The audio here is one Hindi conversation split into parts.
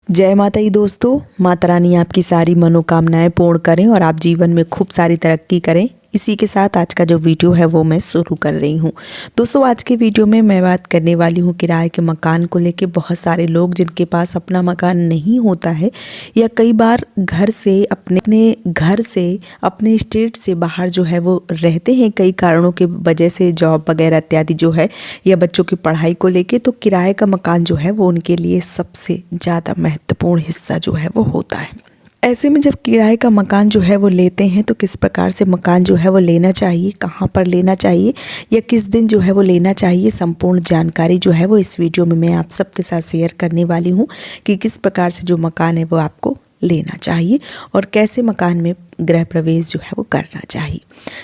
जय माता दी दोस्तों। माता रानी आपकी सारी मनोकामनाएं पूर्ण करें और आप जीवन में खूब सारी तरक्की करें। इसी के साथ आज का जो वीडियो है वो मैं शुरू कर रही हूँ। दोस्तों आज के वीडियो में मैं बात करने वाली हूँ किराए के मकान को लेके। बहुत सारे लोग जिनके पास अपना मकान नहीं होता है या कई बार घर से अपने स्टेट से बाहर जो है वो रहते हैं कई कारणों के वजह से, जॉब वगैरह इत्यादि जो है, या बच्चों की पढ़ाई को लेके, तो किराए का मकान जो है वो उनके लिए सबसे ज़्यादा महत्वपूर्ण हिस्सा जो है वो होता है। ऐसे में जब किराए का मकान जो है वो लेते हैं तो किस प्रकार से मकान जो है वो लेना चाहिए, कहाँ पर लेना चाहिए या किस दिन जो है वो लेना चाहिए, संपूर्ण जानकारी जो है वो इस वीडियो में मैं आप सबके साथ शेयर करने वाली हूँ कि किस प्रकार से जो मकान है वो आपको लेना चाहिए और कैसे मकान में गृह प्रवेश जो है वो करना चाहिए।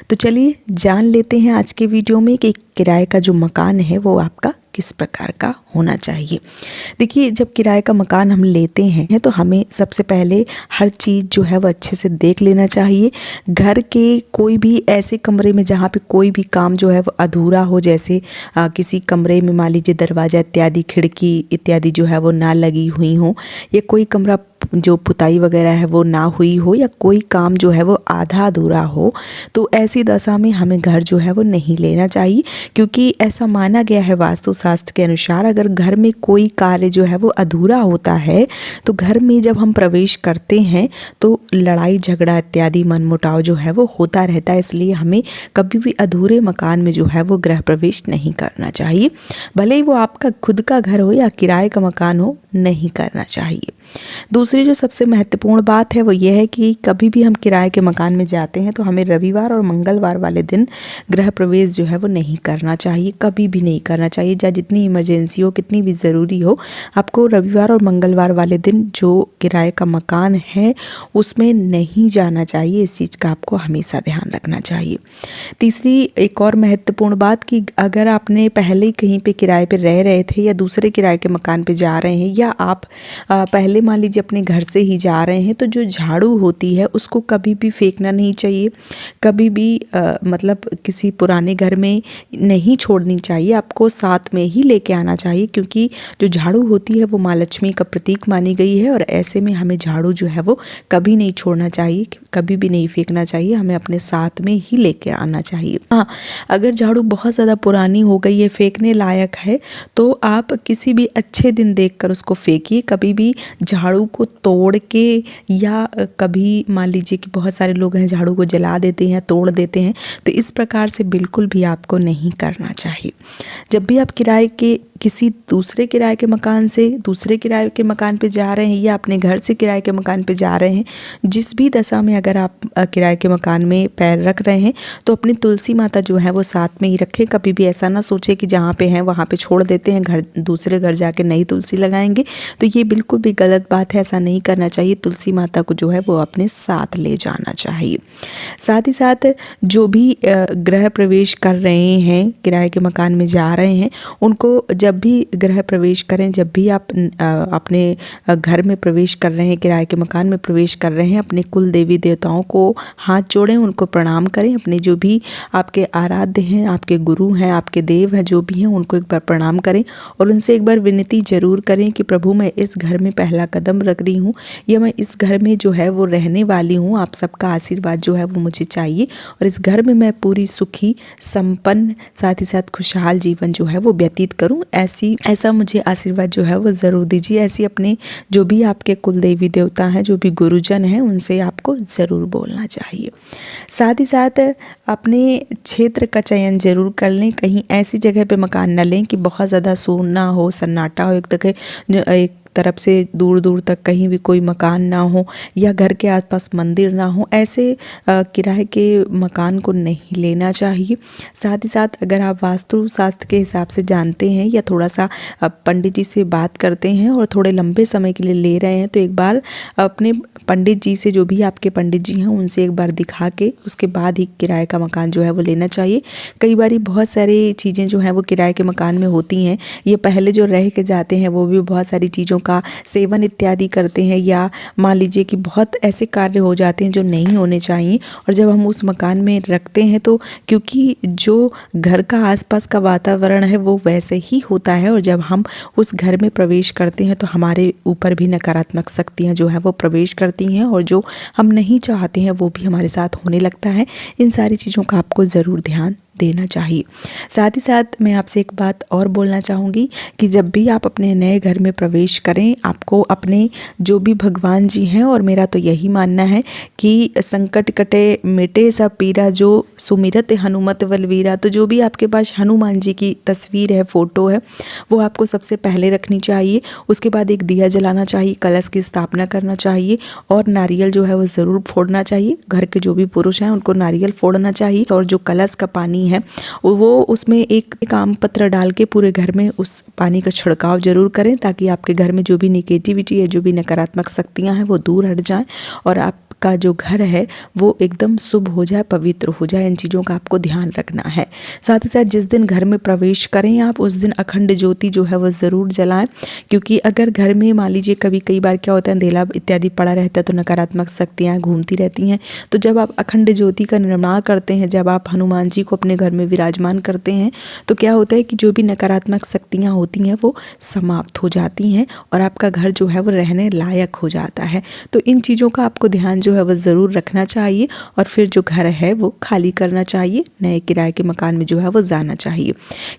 तो चलिए जान लेते हैं आज के वीडियो में कि किराए का जो मकान है वो आपका किस प्रकार का होना चाहिए। देखिए, जब किराए का मकान हम लेते हैं तो हमें सबसे पहले हर चीज़ जो है वो अच्छे से देख लेना चाहिए। घर के कोई भी ऐसे कमरे में जहाँ पे कोई भी काम जो है वो अधूरा हो, जैसे किसी कमरे में मान लीजिए दरवाज़ा इत्यादि, खिड़की इत्यादि जो है वो ना लगी हुई हो, या कोई कमरा जो पुताई वगैरह है वो ना हुई हो, या कोई काम जो है वो आधा अधूरा हो, तो ऐसी दशा में हमें घर जो है वो नहीं लेना चाहिए। क्योंकि ऐसा माना गया है वास्तुशास्त्र के अनुसार, अगर घर में कोई कार्य जो है वो अधूरा होता है तो घर में जब हम प्रवेश करते हैं तो लड़ाई झगड़ा इत्यादि मनमुटाव जो है वो होता रहता है। इसलिए हमें कभी भी अधूरे मकान में जो है वो गृह प्रवेश नहीं करना चाहिए, भले ही वो आपका खुद का घर हो या किराए का मकान हो, नहीं करना चाहिए। दूसरी जो सबसे महत्वपूर्ण बात है वो ये है कि कभी भी हम किराए के मकान में जाते हैं तो हमें रविवार और मंगलवार वाले दिन गृह प्रवेश जो है वो नहीं करना चाहिए, कभी भी नहीं करना चाहिए। चाहे जितनी इमरजेंसी हो, कितनी भी ज़रूरी हो, आपको रविवार और मंगलवार वाले दिन जो किराए का मकान है उसमें नहीं जाना चाहिए। इस चीज़ का आपको हमेशा ध्यान रखना चाहिए। तीसरी एक और महत्वपूर्ण बात कि अगर आपने पहले कहीं पे किराए पे रह रहे थे या दूसरे किराए के मकान पे जा रहे हैं, या आप पहले मान लीजिए अपने घर से ही जा रहे हैं, तो जो झाड़ू होती है उसको कभी भी फेंकना नहीं चाहिए, कभी भी मतलब किसी पुराने घर में नहीं छोड़नी चाहिए, आपको साथ में ही लेके आना चाहिए। क्योंकि जो झाड़ू होती है वो माँ लक्ष्मी का प्रतीक मानी गई है और ऐसे में हमें झाड़ू जो है वो कभी नहीं छोड़ना चाहिए, कभी भी नहीं फेंकना चाहिए, हमें अपने साथ में ही लेके आना चाहिए। हाँ, अगर झाड़ू बहुत ज़्यादा पुरानी हो गई है, फेंकने लायक है, तो आप किसी भी अच्छे दिन देखकर उसको फेंकिए। कभी भी झाड़ू को तोड़ के, या कभी मान लीजिए कि बहुत सारे लोग हैं झाड़ू को जला देते हैं, तोड़ देते हैं, तो इस प्रकार से बिल्कुल भी आपको नहीं करना चाहिए। जब भी आप किसी दूसरे किराए के मकान से दूसरे किराए के मकान पे जा रहे हैं या अपने घर से किराए के मकान पे जा रहे हैं, जिस भी दशा में अगर आप किराए के मकान में पैर रख रहे हैं तो अपनी तुलसी माता जो है वो साथ में ही रखें। कभी भी ऐसा ना सोचे कि जहाँ पे हैं वहाँ पे छोड़ देते हैं, दूसरे घर जाके नई तुलसी लगाएंगे, तो ये बिल्कुल भी गलत बात है, ऐसा नहीं करना चाहिए। तुलसी माता को जो है वो अपने साथ ले जाना चाहिए। साथ ही साथ जो भी गृह प्रवेश कर रहे हैं, किराए के मकान में जा रहे हैं, उनको जब भी गृह प्रवेश करें, जब भी आप अपने घर में प्रवेश कर रहे हैं, किराए के मकान में प्रवेश कर रहे हैं, अपने कुल देवी देवताओं को हाथ जोड़ें, उनको प्रणाम करें। अपने जो भी आपके आराध्य हैं, आपके गुरु हैं, आपके देव हैं, जो भी हैं, उनको एक बार प्रणाम करें और उनसे एक बार विनती जरूर करें कि प्रभु मैं इस घर में पहला कदम रख रही हूँ, या मैं इस घर में जो है वो रहने वाली हूँ, आप सबका आशीर्वाद जो है वो मुझे चाहिए और इस घर में मैं पूरी सुखी, संपन्न, साथ ही साथ खुशहाल जीवन जो है वो व्यतीत करूँ, ऐसा मुझे आशीर्वाद जो है वो ज़रूर दीजिए। ऐसी अपने जो भी आपके कुल देवी देवता हैं, जो भी गुरुजन हैं, उनसे आपको ज़रूर बोलना चाहिए। साथ ही साथ अपने क्षेत्र का चयन जरूर कर लें। कहीं ऐसी जगह पे मकान न लें कि बहुत ज़्यादा सोना हो, सन्नाटा हो, एक तरफ से दूर दूर तक कहीं भी कोई मकान ना हो, या घर के आसपास मंदिर ना हो, ऐसे किराए के मकान को नहीं लेना चाहिए। साथ ही साथ अगर आप वास्तु शास्त्र के हिसाब से जानते हैं या थोड़ा सा पंडित जी से बात करते हैं और थोड़े लंबे समय के लिए ले रहे हैं, तो एक बार अपने पंडित जी से, जो भी आपके पंडित जी हैं, उनसे एक बार दिखा के उसके बाद ही किराए का मकान जो है वो लेना चाहिए। कई बार बहुत सारी चीज़ें जो हैं वो किराए के मकान में होती हैं, ये पहले जो रह के जाते हैं वो भी बहुत सारी चीज़ों का सेवन इत्यादि करते हैं, या मान लीजिए कि बहुत ऐसे कार्य हो जाते हैं जो नहीं होने चाहिए, और जब हम उस मकान में रखते हैं तो क्योंकि जो घर का आसपास का वातावरण है वो वैसे ही होता है, और जब हम उस घर में प्रवेश करते हैं तो हमारे ऊपर भी नकारात्मक शक्तियाँ जो है वो प्रवेश करती हैं, और जो हम नहीं चाहते हैं वो भी हमारे साथ होने लगता है। इन सारी चीज़ों का आपको ज़रूर ध्यान देना चाहिए। साथ ही साथ मैं आपसे एक बात और बोलना चाहूँगी कि जब भी आप अपने नए घर में प्रवेश करें, आपको अपने जो भी भगवान जी हैं, और मेरा तो यही मानना है कि संकट कटे मिटे सब पीरा जो सुमिरत हनुमत बलवीरा, तो जो भी आपके पास हनुमान जी की तस्वीर है, फ़ोटो है, वो आपको सबसे पहले रखनी चाहिए। उसके बाद एक दिया जलाना चाहिए, कलश की स्थापना करना चाहिए, और नारियल जो है वो ज़रूर फोड़ना चाहिए। घर के जो भी पुरुष हैं उनको नारियल फोड़ना चाहिए, और जो कलश का पानी है वो उसमें एक आम पत्र डाल के पूरे घर में उस पानी का छिड़काव जरूर करें, ताकि आपके घर में जो भी नेगेटिविटी है, जो भी नकारात्मक शक्तियां हैं वो दूर हट जाएं, और आपका जो घर है वो एकदम शुभ हो जाए, पवित्र हो जाए। इन चीज़ों का आपको ध्यान रखना है। साथ ही साथ जिस दिन घर में प्रवेश करें आप, उस दिन अखंड ज्योति जो है वो ज़रूर जलाएं, क्योंकि अगर घर में मान लीजिए कई बार क्या होता है, अंधेला इत्यादि पड़ा रहता है तो नकारात्मक शक्तियाँ घूमती रहती हैं। तो जब आप अखंड ज्योति का निर्माण करते हैं, जब आप हनुमान जी को अपने घर में विराजमान करते हैं, तो क्या होता है कि जो भी नकारात्मक शक्तियाँ होती हैं वो समाप्त हो जाती हैं, और आपका घर जो है वो रहने लायक हो जाता है। तो इन चीज़ों का आपको ध्यान जो है वो ज़रूर रखना चाहिए, और फिर जो घर है वो खाली करना चाहिए, नए किराए के मकान में जो है वो जाना चाहिए।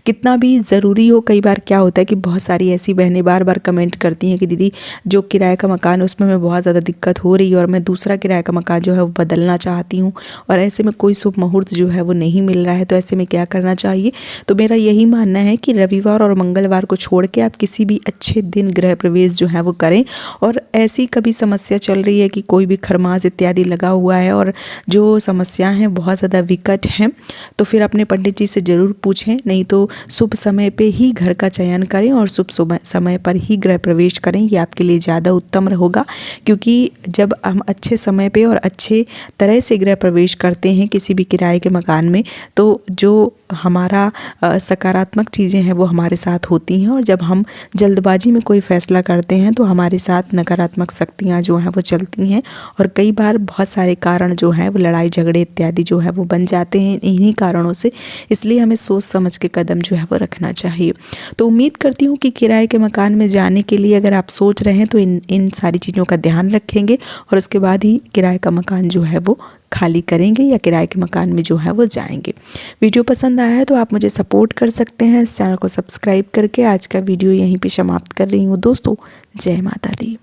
कितना भी ज़रूरी हो, कई बार क्या होता है कि बहुत सारी ऐसी बहनें बार बार कमेंट करती हैं कि दीदी जो किराए का मकान है उसमें मैं बहुत ज़्यादा दिक्कत हो रही है, और मैं दूसरा किराए का मकान जो है वो बदलना चाहती हूँ, और ऐसे में कोई शुभ मुहूर्त जो है वो नहीं मिल रहा है, तो ऐसे में क्या करना चाहिए। तो मेरा यही मानना है कि रविवार और मंगलवार को छोड़ के आप किसी भी अच्छे दिन गृह प्रवेश जो है वो करें। और ऐसी कभी समस्या चल रही है कि कोई भी खरमास इत्यादि लगा हुआ है और जो समस्याएं हैं बहुत ज़्यादा विकट हैं, तो फिर अपने पंडित जी से ज़रूर पूछें, नहीं तो शुभ समय पे ही घर का चयन करें और शुभ समय पर ही गृह प्रवेश करें। ये आपके लिए ज़्यादा उत्तम होगा, क्योंकि जब हम अच्छे समय पे और अच्छे तरह से गृह प्रवेश करते हैं किसी भी किराए के मकान में, तो जो हमारा सकारात्मक चीज़ें हैं वो हमारे साथ होती हैं, और जब हम जल्दबाजी में कोई फ़ैसला करते हैं तो हमारे साथ नकारात्मक शक्तियाँ जो हैं वो चलती हैं, और कई बार बहुत सारे कारण जो हैं वो लड़ाई झगड़े इत्यादि जो है वो बन जाते हैं इन्हीं कारणों से। इसलिए हमें सोच समझ के कदम जो है वो रखना चाहिए। तो उम्मीद करती हूँ कि किराए के मकान में जाने के लिए अगर आप सोच रहे हैं तो इन सारी चीज़ों का ध्यान रखेंगे, और उसके बाद ही किराए का मकान जो है वो खाली करेंगे या किराए के मकान में जो है वो जाएंगे। वीडियो पसंद आया है तो आप मुझे सपोर्ट कर सकते हैं इस चैनल को सब्सक्राइब करके। आज का वीडियो यहीं पे समाप्त कर रही हूँ दोस्तों। जय माता दी।